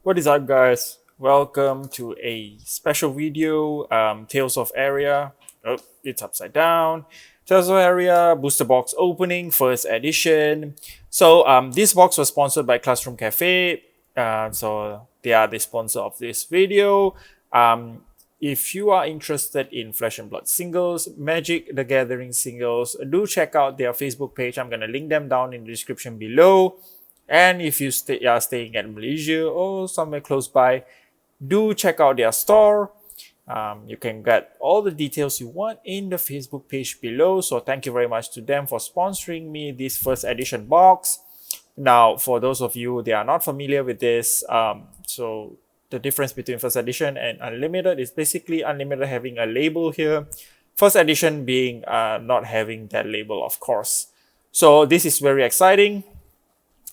What is up, guys? Welcome to a special video, Tales of Aria. Oh, it's upside down. Tales of Aria booster box opening, first edition. This box was sponsored by Classroom Cafe. So they are the sponsor of this video. If you are interested in Flesh and Blood singles, Magic the Gathering singles, do check out their Facebook page. I'm gonna link them down in the description below. And if you are staying at Malaysia or somewhere close by, do check out their store. You can get all the details you want in the Facebook page below. So thank you very much to them for sponsoring me this first edition box. Now, for those of you that are not familiar with this, so the difference between first edition and unlimited is basically unlimited having a label here. First edition being not having that label, of course. So this is very exciting.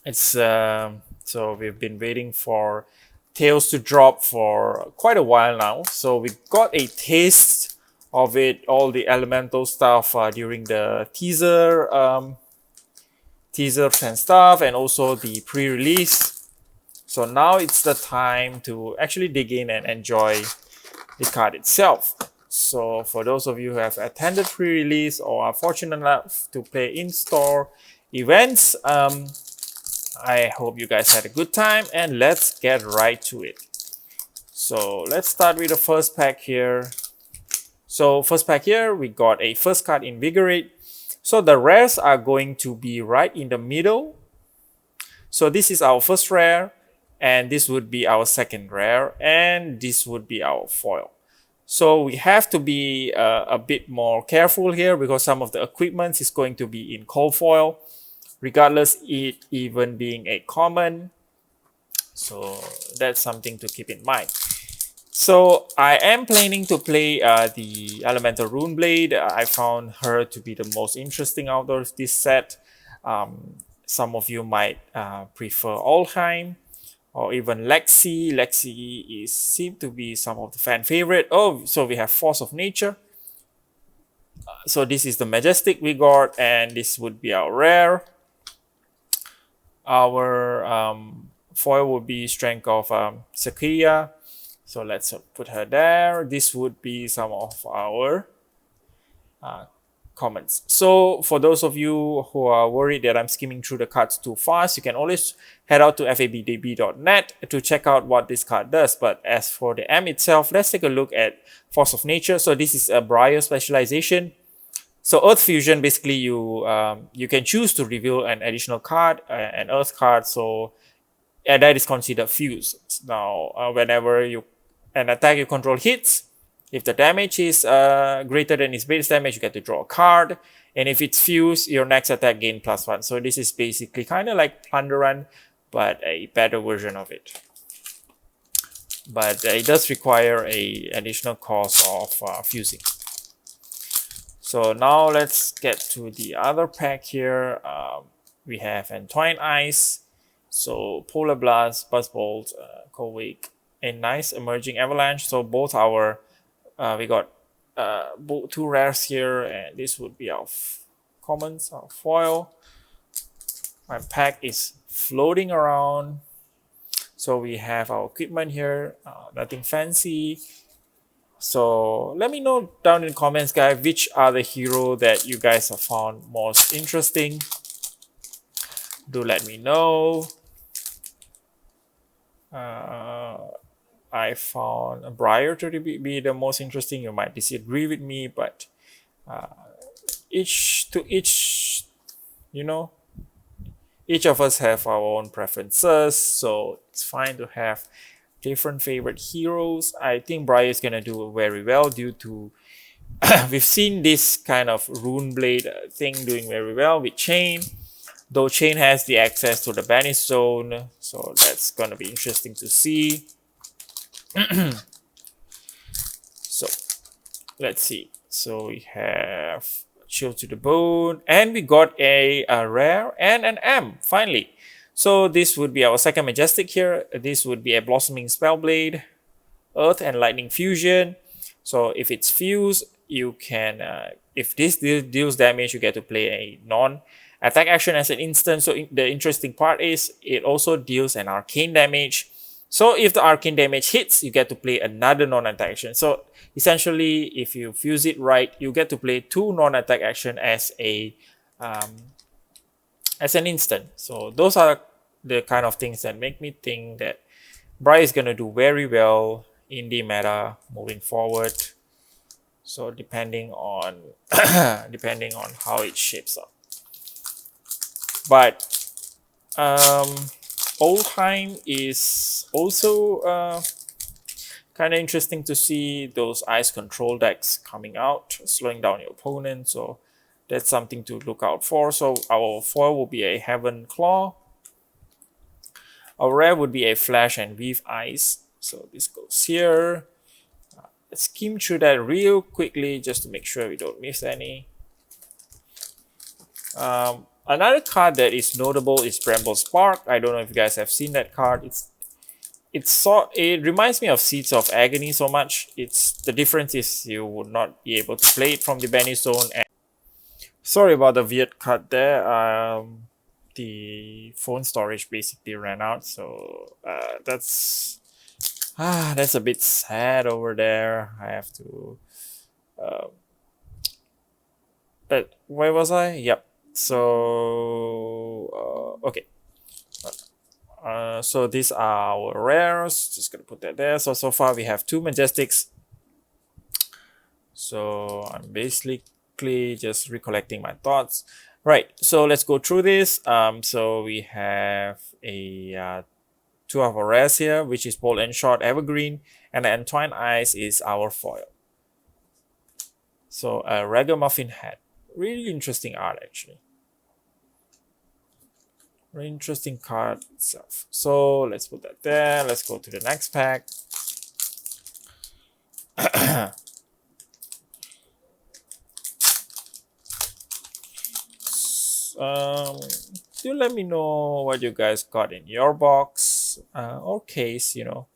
It's so we've been waiting for Tails to drop for quite a while now. So we got a taste of it, all the elemental stuff during the teasers and stuff, and also the pre-release. So now it's the time to actually dig in and enjoy the card itself. So for those of you who have attended pre-release or are fortunate enough to play in-store events, I hope you guys had a good time, and let's get right to it. So let's start with the first pack here. So first pack here, we got a first card, Invigorate. So the rares are going to be right in the middle. So this is our first rare, and this would be our second rare, and this would be our foil. So we have to be a bit more careful here because some of the equipment is going to be in cold foil, regardless it even being a common. So that's something to keep in mind. So I am planning to play the Elemental Runeblade. I found her to be the most interesting out of this set. Some of you might prefer Alheim or even Lexi. Lexi seemed to be some of the fan favorite. Oh, so we have Force of Nature. So this is the Majestic we got, and this would be our rare. Our foil would be Strength of Sakia. So let's put her there. This would be some of our comments. So for those of you who are worried that I'm skimming through the cards too fast, you can always head out to fabdb.net to check out what this card does. But as for the M itself, let's take a look at Force of Nature. So this is a Briar specialization. So Earth Fusion, basically you can choose to reveal an additional card, an Earth card, so that is considered fuse. Now, whenever an attack you control hits, if the damage is greater than its base damage, you get to draw a card. And if it's fuse, your next attack gain +1. So this is basically kind of like Plunderan, but a better version of it. But it does require a additional cost of fusing. So now let's get to the other pack here. We have Entwined Ice, so Polar Blast, Buzzbolt, Cold Wake, a nice Emerging Avalanche. So both our, we got two rares here, and this would be our commons, our foil. My pack is floating around. So we have our equipment here, nothing fancy. So let me know down in the comments, guys, which are the hero that you guys have found most interesting. Do let me know. I found a Briar to be the most interesting. You might disagree with me, but each, you know, each of us have our own preferences. So it's fine to have different favorite heroes. I think Briar is gonna do very well due to we've seen this kind of Runeblade thing doing very well with Chain. Though Chain has the access to the Banish Zone, so that's gonna be interesting to see. So let's see. So we have Chill to the Bone, and we got a rare and an M finally. So this would be our second Majestic here. This would be a Blossoming Spellblade, Earth and Lightning Fusion. So if it's fused, you can, if this deals damage, you get to play a non-attack action as an instant. So the interesting part is it also deals an arcane damage. So if the arcane damage hits, you get to play another non-attack action. So essentially, if you fuse it right, you get to play 2 non-attack action as an instant. So those are the kind of things that make me think that Bri is gonna do very well in the meta moving forward. So depending on depending on how it shapes up. But old time is also kind of interesting to see those ice control decks coming out, slowing down your opponent. So that's something to look out for. So our foil will be a Heaven Claw. Our rare would be a Flash and Weave Ice. So this goes here. Let's skim through that real quickly just to make sure we don't miss any. Another card that is notable is Bramble Spark. I don't know if you guys have seen that card. It reminds me of Seeds of Agony so much. The difference is you would not be able to play it from the banish zone. And sorry about the weird cut there. The phone storage basically ran out, so that's a bit sad over there. I have to. But where was I? Yep. So okay. So these are our rares. Just gonna put that there. So far we have 2 Majestics. So I'm basically just recollecting my thoughts. Right. So let's go through this. So we have a 2 of our rares here, which is Bold and Short Evergreen, and the Entwined Ice is our foil. So a Ragamuffin Hat. Really interesting art actually. Very interesting card itself. So let's put that there. Let's go to the next pack. Do let me know what you guys got in your box or case, you know.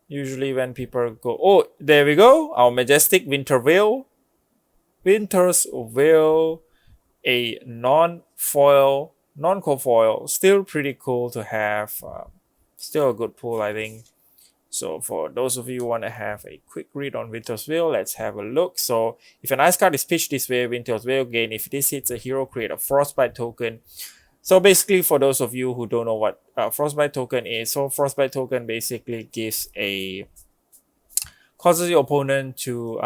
Usually when people go, oh, there we go, our Majestic Winter Veil. Winter's Veil, a non-foil, non-cofoil, still pretty cool to have. Still a good pull, I think. So for those of you who want to have a quick read on Winter's Veil, let's have a look. So if an ice card is pitched this way, Winter's Veil gain. If this hits a hero, create a Frostbite token. So basically, for those of you who don't know what Frostbite token is, so Frostbite token basically causes your opponent to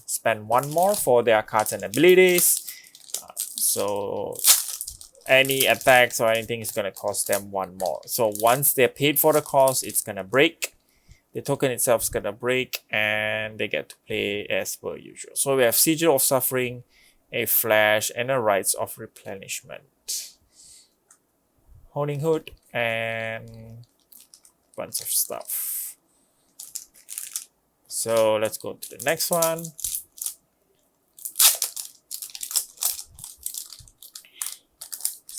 spend 1 more for their cards and abilities. So any attacks or anything is going to cost them 1 more. So once they're paid for the cost, it's going to break. The token itself is going to break and they get to play as per usual. So we have Sigil of Suffering, a Flash, and a Rites of Replenishment. Honing Hood, and bunch of stuff. So let's go to the next one. Let's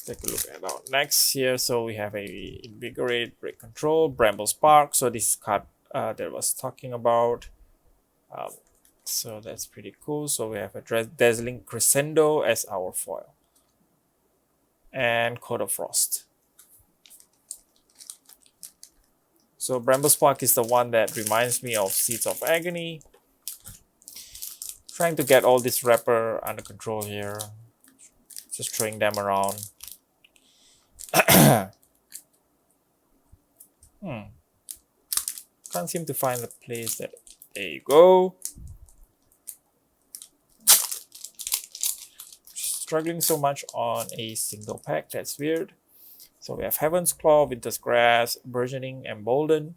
take a look at our next here. So we have a Invigorate, Break Control, Bramble Spark. So this card that I was talking about. So that's pretty cool. So we have a Dazzling Crescendo as our foil. And Code of Frost. So Bramble Spark is the one that reminds me of Seeds of Agony. Trying to get all this wrapper under control here. Just throwing them around. Can't seem to find the place that... There you go. Struggling so much on a single pack. That's weird. So we have Heaven's Claw, Winter's Grasp, Burgeoning, Embolden.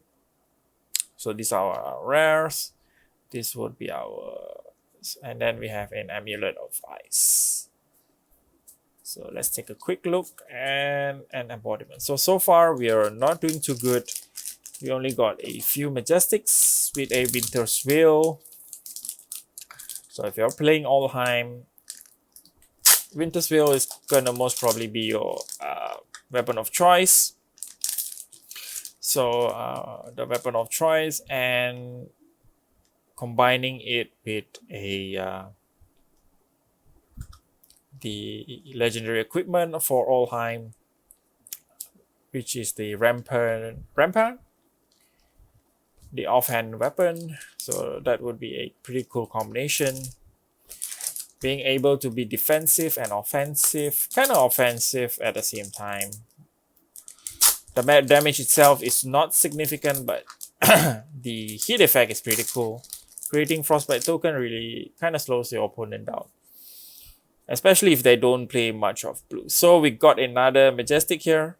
So these are our rares. This would be our... And then we have an Amulet of Ice. So let's take a quick look and an embodiment. So far we are not doing too good. We only got a few Majestics with a Winter's Veil. So if you're playing Alheim, Winter's Veil is gonna most probably be your weapon of choice. So the weapon of choice, and combining it with the legendary equipment for Alheim, which is the Rampart. the offhand weapon. So that would be a pretty cool combination. Being able to be defensive and offensive, kind of offensive at the same time. The damage itself is not significant, but the hit effect is pretty cool. Creating Frostbite token really kind of slows your opponent down, especially if they don't play much of blue. So we got another Majestic here,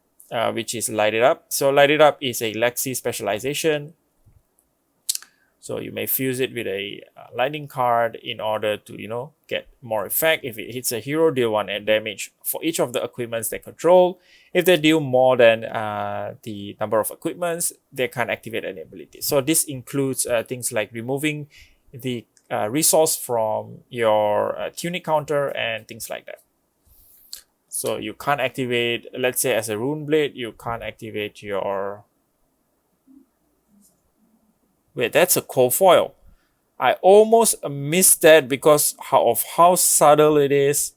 which is Light It Up. So Light It Up is a Lexi specialization. So you may fuse it with a lightning card in order to, get more effect. If it hits a hero, deal 1 damage for each of the equipments they control. If they deal more than the number of equipments, they can't activate any ability. So this includes things like removing the resource from your tunic counter and things like that. So you can't activate, let's say as a Rune Blade, you can't activate your... Wait, that's a cold foil. I almost missed that because of how subtle it is.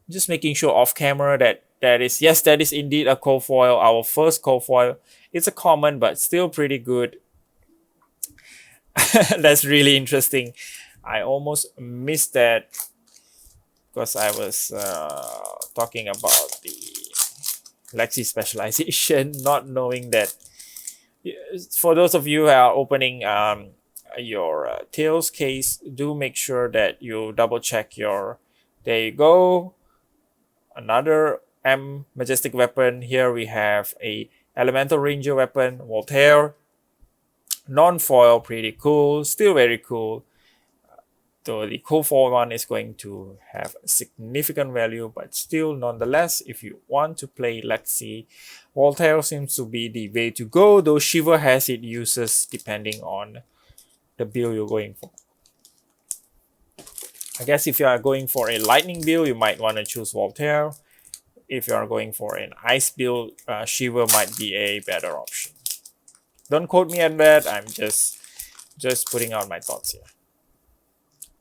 Just making sure off camera that is indeed a cold foil, our first cold foil. It's a common, but still pretty good. That's really interesting. I almost missed that because I was talking about the Lexi specialization, not knowing that. For those of you who are opening your Tails case, do make sure that you double check your... There you go. Another M Majestic weapon. Here we have a Elemental Ranger weapon, Voltaire. Non-foil, pretty cool. Still very cool. So the cool foil one is going to have significant value, but still nonetheless, if you want to play Lexi, Voltaire seems to be the way to go, though Shiva has its uses depending on the build you're going for. I guess if you are going for a lightning build, you might want to choose Voltaire. If you are going for an ice build, Shiva might be a better option. Don't quote me on that, I'm just putting out my thoughts here.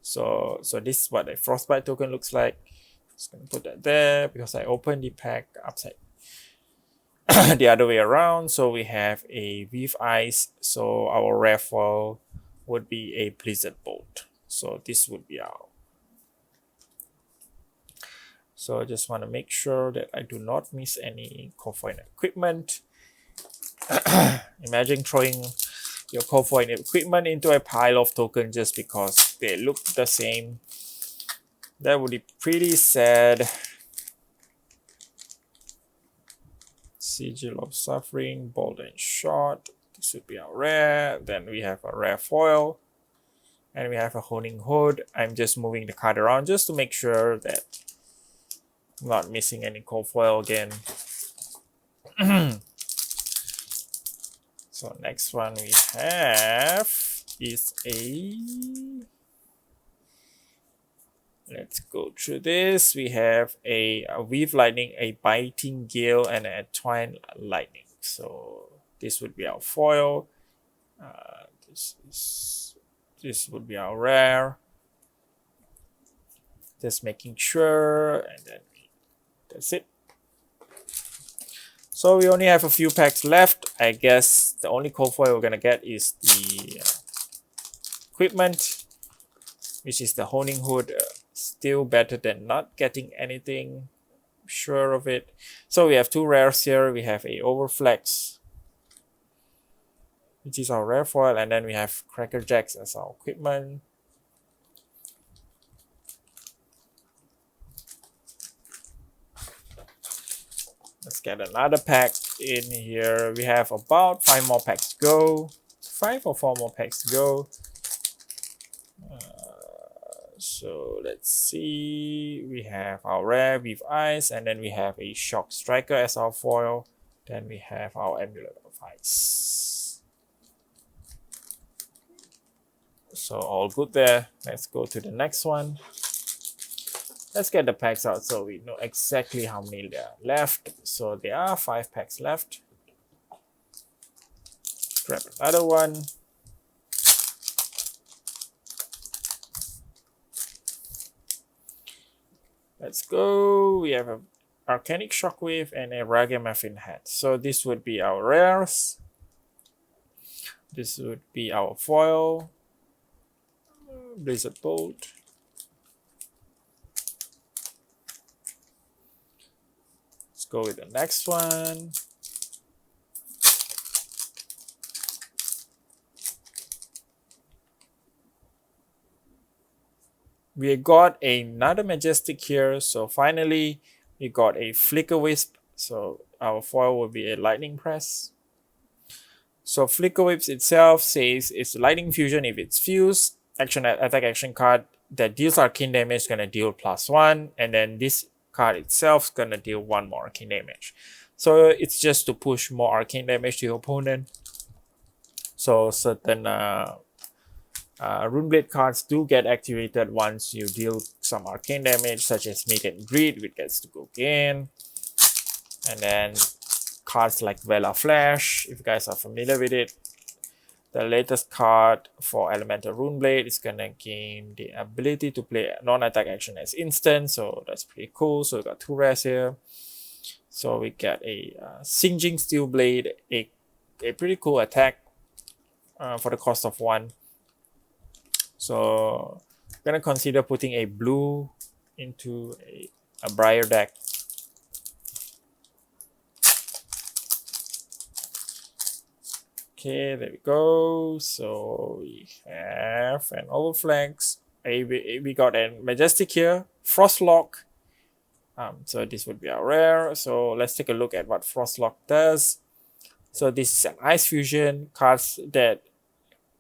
So this is what a Frostbite token looks like. Just gonna put that there because I opened the pack upside the other way around. So we have a Weave Ice. So our rare foil would be a Blizzard Bolt. So this would be our... So I just want to make sure that I do not miss any coin equipment. Imagine throwing your coin equipment into a pile of tokens just because they look the same. That would be pretty sad. Sigil of Suffering, Bolt and Shot. This would be our rare. Then we have a rare foil. And we have a Honing Hood. I'm just moving the card around just to make sure that I'm not missing any cold foil again. So next one we have is a... Let's go through this. We have a Weave Lightning, a Biting Gale, and a Twine Lightning. So this would be our foil. This would be our rare. Just making sure, and then that's it. So we only have a few packs left. I guess the only cold foil we're gonna get is the equipment, which is the Honing Hood. Still better than not getting anything. I'm sure of it. So we have two rares here. We have a Overflex, which is our rare foil, and then we have Cracker Jacks as our equipment. Let's get another pack in here. We have about 5 more packs to go. 5 or 4 more packs to go. So let's see. We have our rare Weave Ice, and then we have a Shock Striker as our foil. Then we have our Amulet of Ice. So all good there. Let's go to the next one. Let's get the packs out so we know exactly how many there are left. So there are 5 packs left. Grab another one. Let's go. We have a Arcanic Shockwave and a Ragamuffin Hat. So this would be our rares. This would be our foil. Blizzard Bolt. Let's go with the next one. We got another Majestic here. So finally, we got a Flicker Wisp. So our foil will be a Lightning Press. So Flicker Wisp itself says it's Lightning Fusion if it's fused. Attack action card that deals arcane damage is gonna deal +1, and then this card itself is gonna deal 1 more arcane damage. So it's just to push more arcane damage to your opponent. So certain Runeblade cards do get activated once you deal some arcane damage, such as Meet and Greet, which gets to go again. And then cards like Vela Flash, if you guys are familiar with it. The latest card for Elemental Runeblade is gonna gain the ability to play non-attack action as instant, so that's pretty cool. So we got 2 rares here. So we get a Singeing Steel Blade, a pretty cool attack for the cost of 1. So I'm gonna consider putting a blue into a Briar deck. Okay, there we go. So we have an Overflanks. We got a Majestic here, Frostlock. So this would be our rare. So let's take a look at what Frostlock does. So this is an Ice Fusion cards that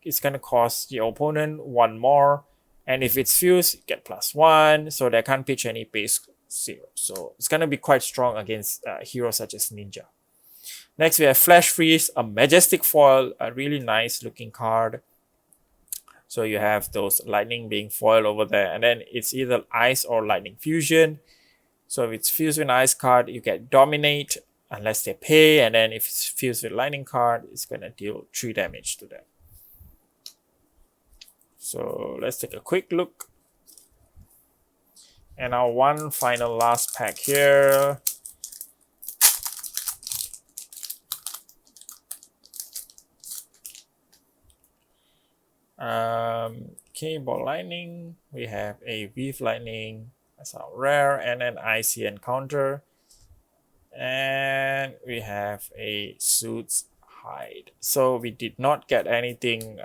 is going to cost your opponent 1 more. And if it's fused, you get +1. So they can't pitch any base 0. So it's going to be quite strong against heroes such as Ninja. Next, we have Flash Freeze, a Majestic foil, a really nice looking card. So you have those lightning being foiled over there, and then it's either Ice or Lightning Fusion. So if it's fused with an Ice card, you get Dominate unless they pay, and then if it's fused with Lightning card, it's going to deal 3 damage to them. So let's take a quick look. And our one final last pack here. Okay, Ball Lightning. We have a Weave Lightning as our rare, and an Icy Encounter. And we have a Suits Hide. So we did not get anything,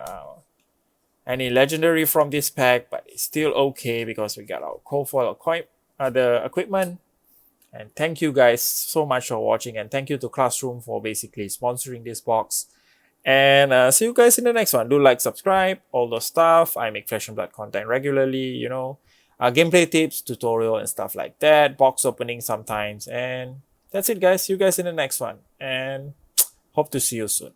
any legendary from this pack, but it's still okay because we got our co-foil the equipment. And thank you guys so much for watching, and thank you to Classroom for basically sponsoring this box. And see you guys in the next one. Do like, subscribe, all those stuff. I make Flesh and Blood content regularly, you know. Gameplay tips, tutorial, and stuff like that. Box opening sometimes. And that's it, guys. See you guys in the next one. And hope to see you soon.